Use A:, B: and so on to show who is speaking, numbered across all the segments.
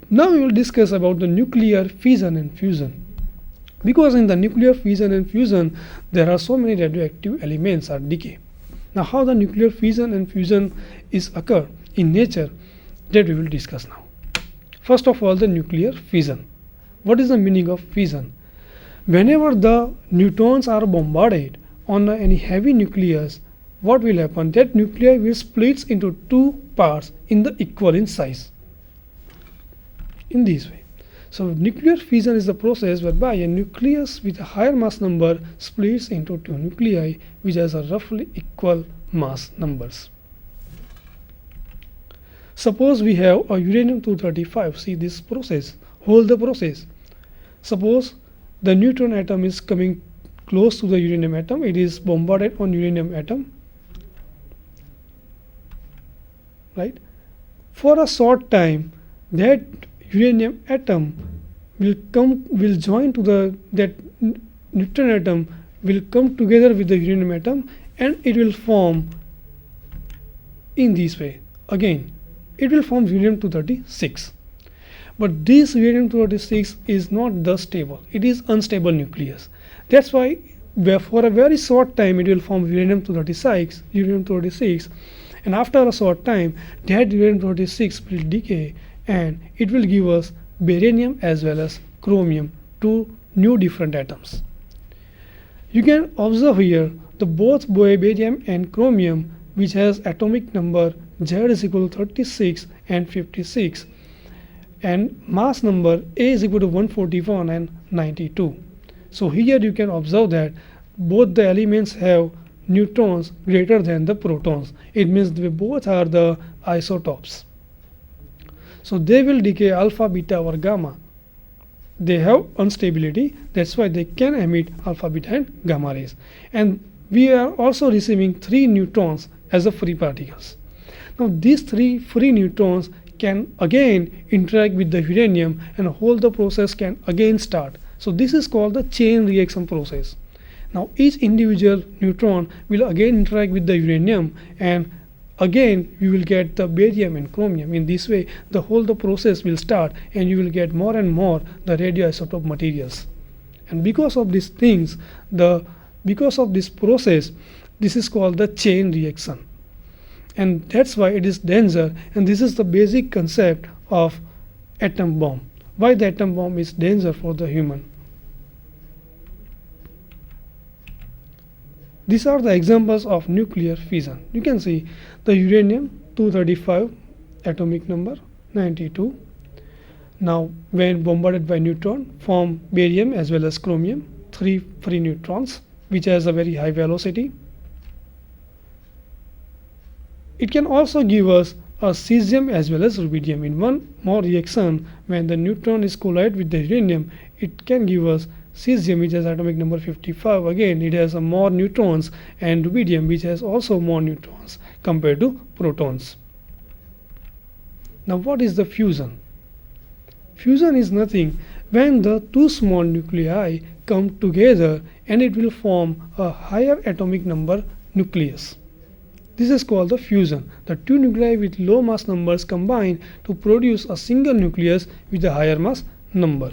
A: Now we will discuss about the nuclear fission and fusion. Because in the nuclear fission and fusion, there are so many radioactive elements are decay. Now, how the nuclear fission and fusion is occur in nature, that we will discuss now. First of all, the nuclear fission. What is the meaning of fission? Whenever the neutrons are bombarded on any heavy nucleus, what will happen? That nuclei will split into two parts in the equal in size. In this way. So nuclear fission is the process whereby a nucleus with a higher mass number splits into two nuclei which has a roughly equal mass numbers. Suppose we have a uranium-235. See this process, hold the process. Suppose the neutron atom is coming close to the uranium atom. It is bombarded on uranium atom, right? For a short time, that uranium atom will join to that neutron atom will come together with the uranium atom, and it will form in this way. Again, it will form uranium-236. But this uranium-236 is not the stable. It is unstable nucleus. That's why for a very short time it will form uranium-236, and after a short time that uranium-236 will decay and it will give us barium as well as chromium, two new different atoms. You can observe here the both barium and chromium which has atomic number Z is equal to 36 and 56, and mass number A is equal to 141 and 92. So here you can observe that both the elements have neutrons greater than the protons. It means they both are the isotopes. So they will decay alpha, beta or gamma. They have instability, that's why they can emit alpha, beta and gamma rays. And we are also receiving 3 neutrons as a free particles. Now these 3 free neutrons can again interact with the uranium and whole the process can again start. So this is called the chain reaction process. Now each individual neutron will again interact with the uranium, and again you will get the barium and chromium. In this way the process will start and you will get more and more the radioisotope materials. And because of these things, because of this process, this is called the chain reaction. And that's why it is danger, and this is the basic concept of atom bomb. Why the atom bomb is danger for the human. These are the examples of nuclear fission. You can see the uranium-235 atomic number 92. Now when bombarded by neutron form barium as well as chromium, 3 free neutrons which has a very high velocity. It can also give us a cesium as well as rubidium. In one more reaction, when the neutron is collide with the uranium, it can give us cesium which has atomic number 55. Again it has more neutrons, and rubidium which has also more neutrons compared to protons. Now what is the fusion? Fusion is nothing when the 2 small nuclei come together and it will form a higher atomic number nucleus. This is called the fusion. The 2 nuclei with low mass numbers combine to produce a single nucleus with a higher mass number.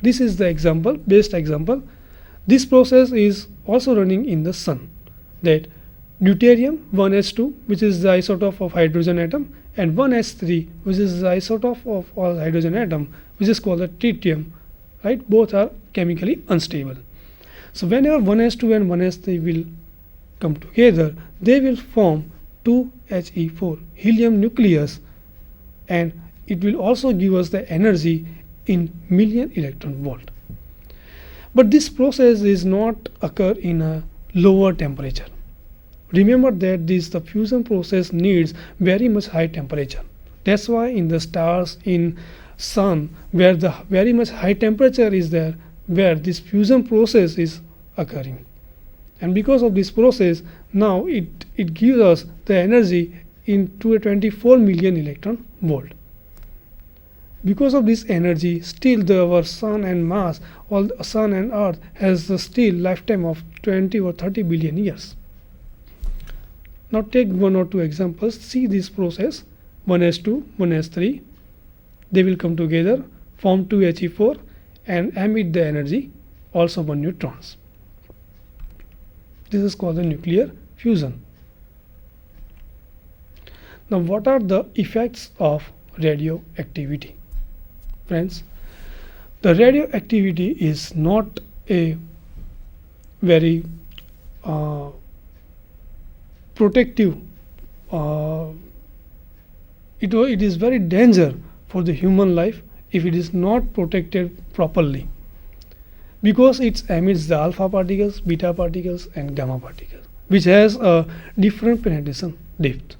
A: This is the example, best example. This process is also running in the sun. That deuterium 1s2, which is the isotope of hydrogen atom, and 1s3, which is the isotope of all hydrogen atom, which is called the tritium. Right? Both are chemically unstable. So whenever 1s2 and 1s3 will come together, they will form 2He4 helium nucleus, and it will also give us the energy in million electron volt. But this process is not occur in a lower temperature. Remember that the fusion process needs very much high temperature. That's why in the stars, in sun, where the very much high temperature is there, where this fusion process is occurring. And because of this process, now it gives us the energy into a 24 million electron volt. Because of this energy, still our sun and mass, all the sun and earth has the still lifetime of 20 or 30 billion years. Now take 1 or 2 examples. See this process. 1s2, 1s3, they will come together, form 2He4 and emit the energy, also 1 neutrons. This is called the nuclear fusion. Now what are the effects of radioactivity? Friends, the radioactivity is not a very protective, it is very danger for the human life if it is not protected properly, because it emits the alpha particles, beta particles and gamma particles, which has a different penetration depth.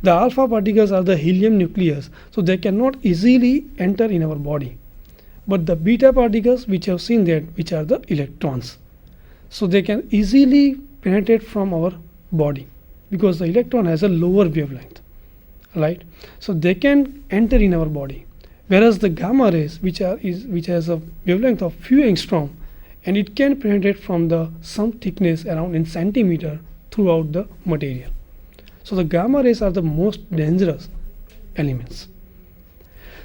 A: The alpha particles are the helium nucleus, so they cannot easily enter in our body. But the beta particles, which have seen that, which are the electrons, so they can easily penetrate from our body because the electron has a lower wavelength, right? So they can enter in our body. Whereas the gamma rays, which has a wavelength of few angstrom, and it can penetrate from the some thickness around in centimeter throughout the material. So the gamma rays are the most dangerous elements.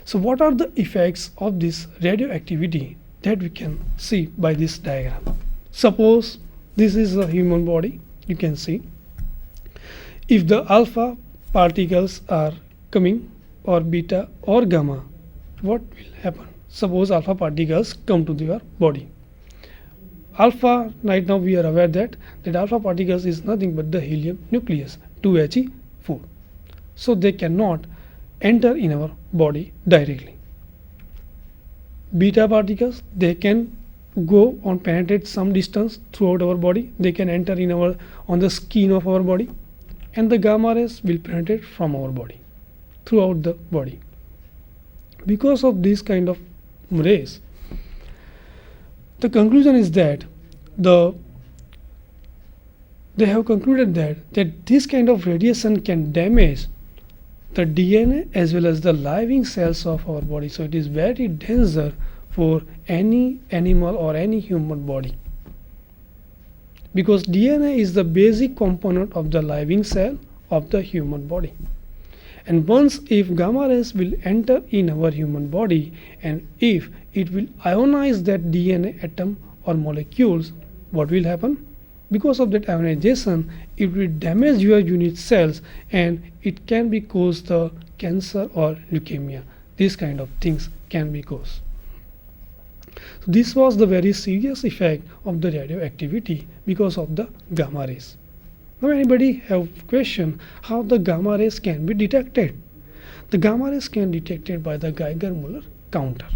A: So what are the effects of this radioactivity that we can see by this diagram? Suppose this is a human body, you can see. If the alpha particles are coming, or beta or gamma, what will happen? Suppose alpha particles come to your body. Alpha, right now we are aware that alpha particles is nothing but the helium nucleus, 2He4. So they cannot enter in our body directly. Beta particles, they can go on penetrate some distance throughout our body, they can enter in our on the skin of our body, and the gamma rays will penetrate from our body throughout the body. Because of this kind of rays, the conclusion is that they have concluded that this kind of radiation can damage the DNA as well as the living cells of our body. So it is very dangerous for any animal or any human body, because DNA is the basic component of the living cell of the human body. And once if gamma rays will enter in our human body, and if it will ionize that DNA atom or molecules, what will happen? Because of that ionization, it will damage your unit cells and it can be cause the cancer or leukemia. These kind of things can be caused. So this was the very serious effect of the radioactivity because of the gamma rays. Now anybody have question how the gamma rays can be detected? The gamma rays can be detected by the Geiger-Müller counter.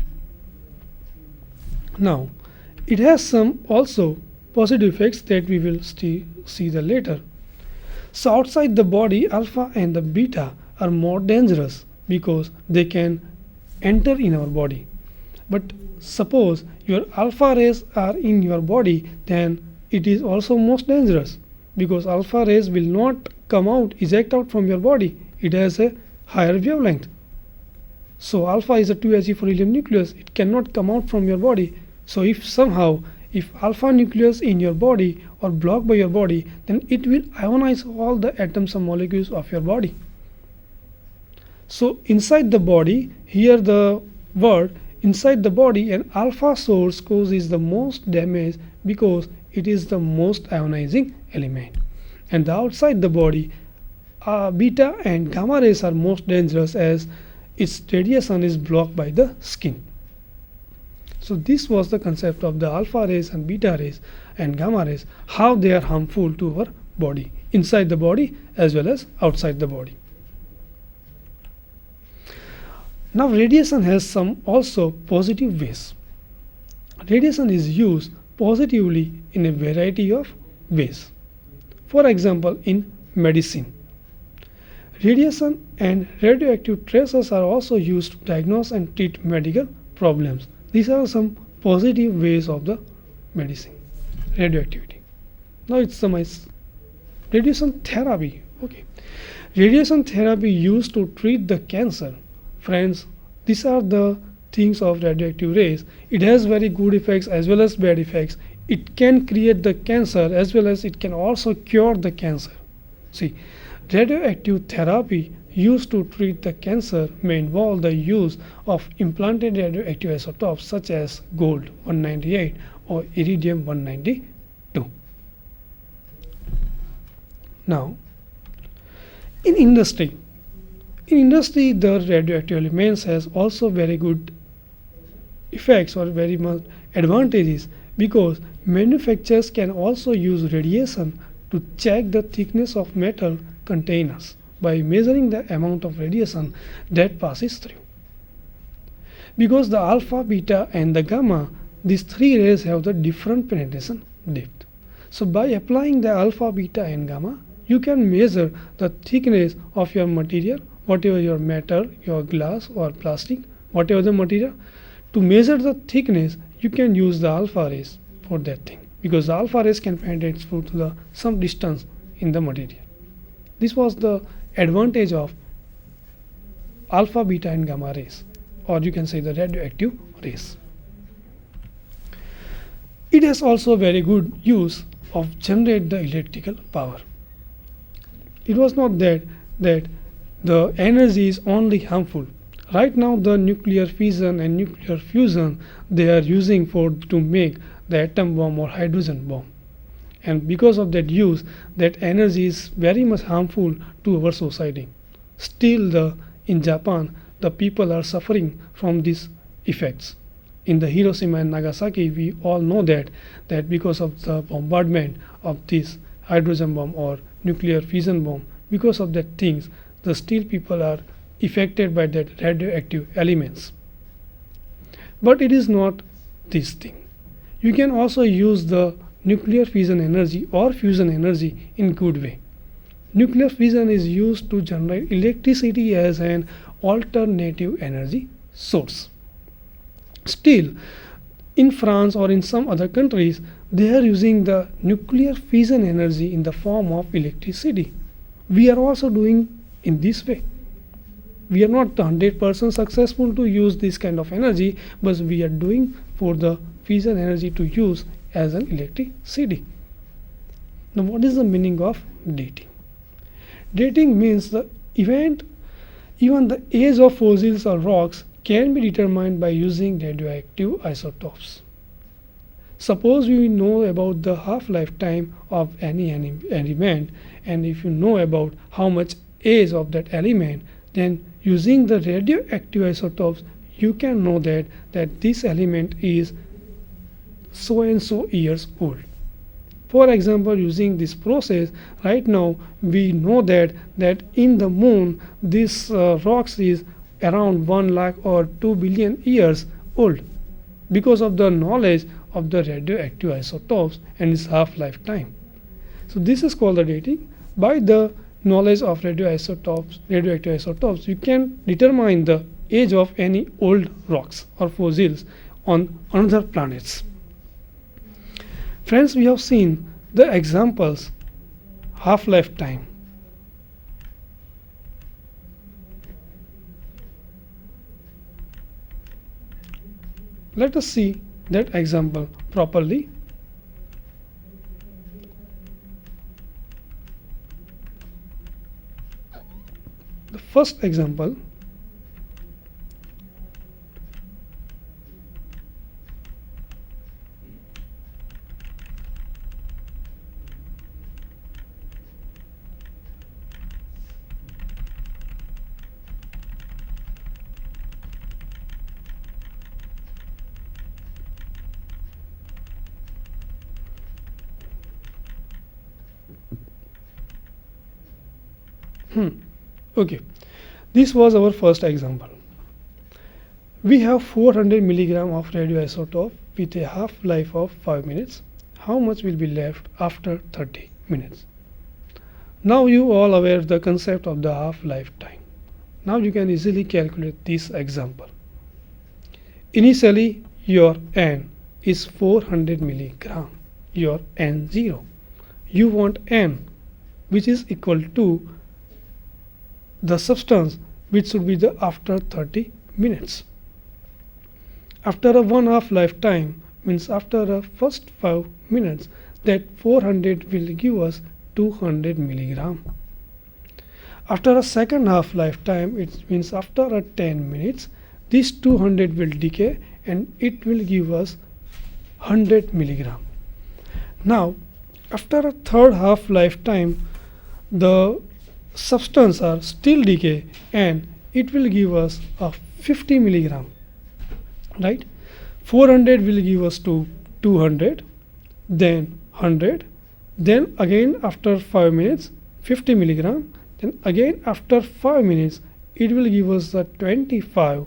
A: Now it has some also positive effects that we will see the later. So outside the body, alpha and the beta are more dangerous because they can enter in our body. But suppose your alpha rays are in your body, then it is also most dangerous, because alpha rays will not come out, eject out from your body. It has a higher wavelength. So alpha is a 2He4 helium nucleus. It cannot come out from your body. So if somehow if alpha nucleus in your body or blocked by your body, then it will ionize all the atoms and molecules of your body. So inside the body, here the word inside the body, an alpha source causes the most damage because it is the most ionizing element. And the outside the body, beta and gamma rays are most dangerous as its radiation is blocked by the skin. So this was the concept of the alpha rays and beta rays and gamma rays, how they are harmful to our body, inside the body as well as outside the body. Now radiation has some also positive ways. Radiation is used positively in a variety of ways. For example, in medicine, radiation and radioactive traces are also used to diagnose and treat medical problems. These are some positive ways of the medicine, radioactivity. Now it's the radiation therapy. Okay, radiation therapy used to treat the cancer. Friends, these are the things of radioactive rays. It has very good effects as well as bad effects. It can create the cancer as well as it can also cure the cancer. See, radioactive therapy used to treat the cancer may involve the use of implanted radioactive isotopes such as gold 198 or iridium 192. Now, in industry, the radioactive elements has also very good effects or very much advantages because manufacturers can also use radiation to check the thickness of metal containers by measuring the amount of radiation that passes through. Because the alpha, beta and the gamma, these three rays have the different penetration depth. So by applying the alpha, beta and gamma, you can measure the thickness of your material, whatever your metal, your glass or plastic, whatever the material. To measure the thickness, you can use the alpha rays for that thing because the alpha rays can penetrate through to the some distance in the material. This was the advantage of alpha, beta and gamma rays, or you can say the radioactive rays. It has also very good use of generate the electrical power. It was not that the energy is only harmful. Right now the nuclear fission and nuclear fusion they are using for to make the atom bomb or hydrogen bomb, and because of that use that energy is very much harmful to our society. Still in Japan the people are suffering from these effects. In the Hiroshima and Nagasaki we all know that because of the bombardment of this hydrogen bomb or nuclear fission bomb, because of that things the still people are affected by that radioactive elements. But it is not this thing. You can also use the nuclear fission energy or fusion energy in good way. Nuclear fission is used to generate electricity as an alternative energy source. Still, in France or in some other countries, they are using the nuclear fission energy in the form of electricity. We are also doing in this way. We are not 100% successful to use this kind of energy, but we are doing for the fission energy to use as an electricity. Now what is the meaning of dating? Dating means the event, even the age of fossils or rocks can be determined by using radioactive isotopes. Suppose we know about the half-life time of any element, and if you know about how much age of that element, then using the radioactive isotopes you can know that this element is so and so years old. For example, using this process right now we know that in the moon this rocks is around 1 lakh or 2 billion years old because of the knowledge of the radioactive isotopes and its half-life time. So this is called the dating. By the knowledge of radioactive isotopes, you can determine the age of any old rocks or fossils on other planets. Friends, we have seen the examples half-life time. Let us see that example properly. The first example, okay, this was our first example. We have 400 milligram of radioisotope with a half-life of 5 minutes. How much will be left after 30 minutes? Now you all aware the concept of the half-life time. Now you can easily calculate this example. Initially your N is 400 milligram, your N0. You want N which is equal to the substance which should be the after 30 minutes. After a 1 half-life time means after the first 5 minutes, that 400 will give us 200 milligram. After a second half lifetime, it means after a 10 minutes, this 200 will decay and it will give us 100 milligram. Now, after a third half lifetime, the substance are still decay and it will give us a 50 milligram, right? 400 will give us to 200, then 100, then again after 5 minutes 50 milligram, then again after 5 minutes it will give us the 25,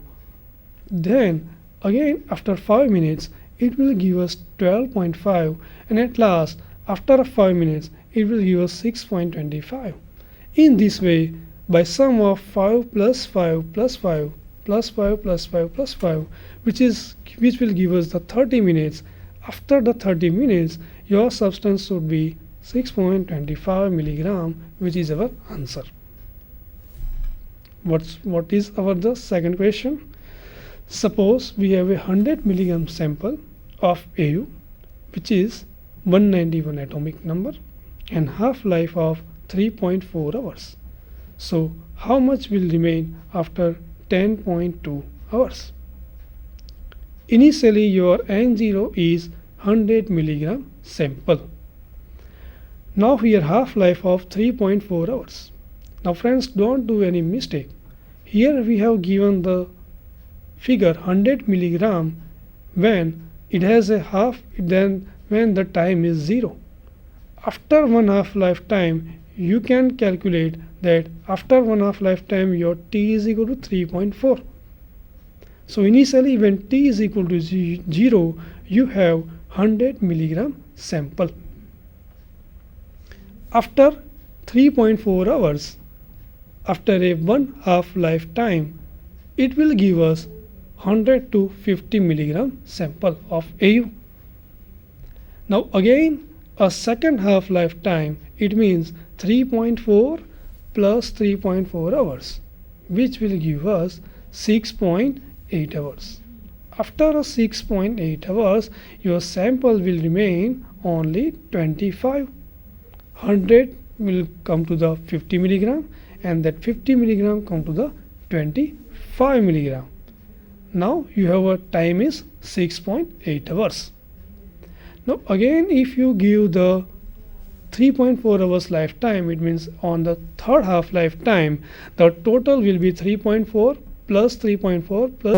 A: then again after 5 minutes it will give us 12.5, and at last after 5 minutes it will give us 6.25. In this way, by sum of 5 plus 5 plus 5 plus 5 plus 5 plus 5, which will give us the 30 minutes. After the 30 minutes, your substance should be 6.25 milligram, which is our answer. What is our the second question? Suppose we have a 100 milligram sample of AU, which is 191 atomic number and half-life of 3.4 hours. So how much will remain after 10.2 hours? Initially your N0 is 100 milligram sample. Now here half-life of 3.4 hours. Now friends, don't do any mistake. Here we have given the figure 100 milligram when it has a half, then when the time is 0. After one half lifetime, you can calculate that after one half lifetime your T is equal to 3.4. So initially when T is equal to 0, you have 100 milligram sample. After 3.4 hours, after a one half lifetime, it will give us 100 to 50 milligram sample of AU. Now again a second half lifetime, it means 3.4 plus 3.4 hours, which will give us 6.8 hours. After a 6.8 hours, your sample will remain only 25. 100 will come to the 50 milligram and that 50 milligram come to the 25 milligram. Now you have a time is 6.8 hours. Now again if you give the 3.4 hours lifetime, it means on the third half lifetime the total will be 3.4 plus 3.4 plus